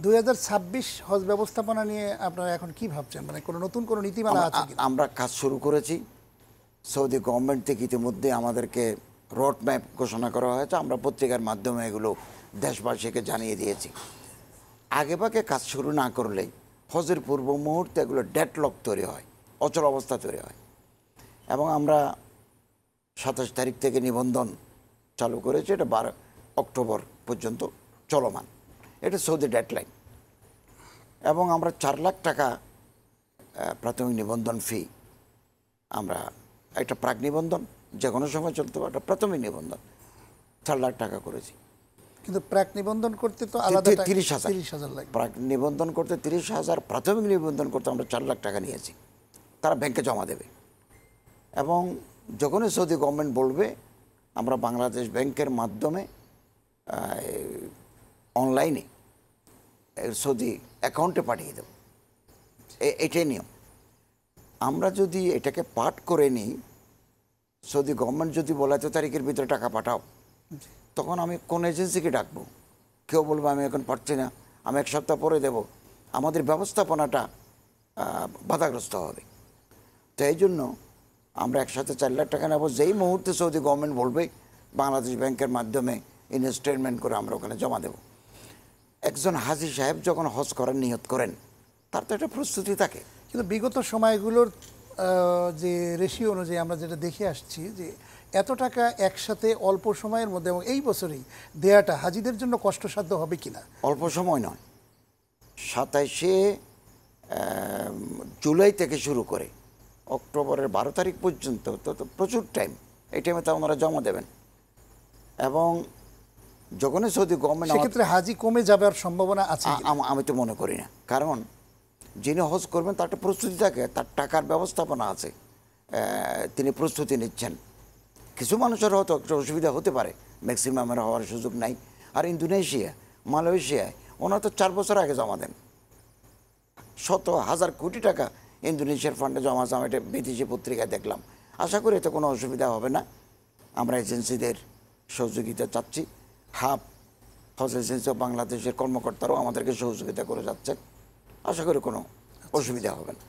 2026 হজ ব্যবস্থাপনা নিয়ে আপনারা এখন কি ভাবছেন, মানে কোনো নতুন কোনো নীতিমালা আছে কি? আমরা কাজ শুরু করেছি। সৌদি গভর্নমেন্ট থেকে ইতিমধ্যে আমাদেরকে রোড ম্যাপ ঘোষণা করা হয়েছে। আমরা পত্রিকার মাধ্যমে এগুলো দেশবাসীকে জানিয়ে দিয়েছি। আগেভাগে কাজ শুরু না করলে হজের পূর্ব মুহূর্তে এগুলো ডেডলক তৈরি হয়, অচল অবস্থা তৈরি হয়। এবং আমরা 27 তারিখ থেকে নিবন্ধন চালু করেছি। এটা 12 অক্টোবর পর্যন্ত চলমান। এটা সৌদি ডেডলাইন। এবং আমরা 4 লাখ টাকা প্রাথমিক নিবন্ধন ফি, আমরা একটা প্রাক নিবন্ধন যে কোনো সময় চলতে পারে, একটা প্রাথমিক নিবন্ধন 4 লাখ টাকা করেছি। কিন্তু প্রাক নিবন্ধন করতে তো আলাদা 30,000 লাগবে। প্রাক নিবন্ধন করতে 30,000, প্রাথমিক নিবন্ধন করতে আমরা 4 লাখ টাকা নিয়েছি। তারা ব্যাংকে জমা দেবে এবং যখনই সৌদি গভর্নমেন্ট বলবে আমরা বাংলাদেশ ব্যাংকের মাধ্যমে অনলাইনে সৌদি অ্যাকাউন্টে পাঠিয়ে দেব। এটাই নিয়ম। আমরা যদি এটাকে পাঠ করে নিই, সৌদি গভর্নমেন্ট যদি বলে এত তারিখের ভিতরে টাকা পাঠাও, তখন আমি কোন এজেন্সিকে ডাকবো? কেউ বলবো আমি এখন পারছি না, আমি 1 সপ্তাহ পরে দেব। আমাদের ব্যবস্থাপনাটা বাধাগ্রস্ত হবে। তো এই জন্য আমরা একসাথে 4 লাখ টাকা নেব। যেই মুহূর্তে সৌদি গভর্নমেন্ট বলবে বাংলাদেশ ব্যাংকের মাধ্যমে ইনস্টলমেন্ট করে আমরা ওখানে জমা দেব। একজন হাজী সাহেব যখন হজ করার নিয়ত করেন, তার তো একটা প্রস্তুতি থাকে। কিন্তু বিগত সময়গুলোর যে রেশিও অনুযায়ী আমরা যেটা দেখে আসছি, যে এত টাকা একসাথে অল্প সময়ের মধ্যে এবং এই বছরেই দেয়াটা হাজিদের জন্য কষ্টসাধ্য হবে কিনা? অল্প সময় নয়। 27শে জুলাই থেকে শুরু করে অক্টোবরের 12 তারিখ পর্যন্ত তো প্রচুর টাইম। এই টাইমে তো ওনারা জমা দেবেন। এবং যখনই সৌদি গভর্নমেন্ট, সেক্ষেত্রে হাজি কমে যাবার সম্ভাবনা আছে? আমি তো মনে করি না। কারণ যিনি হজ করবেন তার একটা প্রস্তুতি থাকে, তার টাকার ব্যবস্থাপনা আছে, তিনি প্রস্তুতি নিচ্ছেন। কিছু মানুষের হয়তো একটা অসুবিধা হতে পারে, ম্যাক্সিমামের হওয়ার সুযোগ নাই। আর ইন্দোনেশিয়া, মালয়েশিয়ায় ওনারা তো 4 বছর আগে জমা দেন। শত হাজার কোটি টাকা ইন্দোনেশিয়ার ফান্ডে জমা আছে। আমি এটা বিদেশি পত্রিকায় দেখলাম। আশা করি এতে কোনো অসুবিধা হবে না। আমরা এজেন্সিদের সহযোগিতা চাচ্ছি। হাব হজ এজেন্সি বাংলাদেশের কর্মকর্তারাও আমাদেরকে সহযোগিতা করে যাচ্ছেন। আশা করি কোনো অসুবিধা হবে না।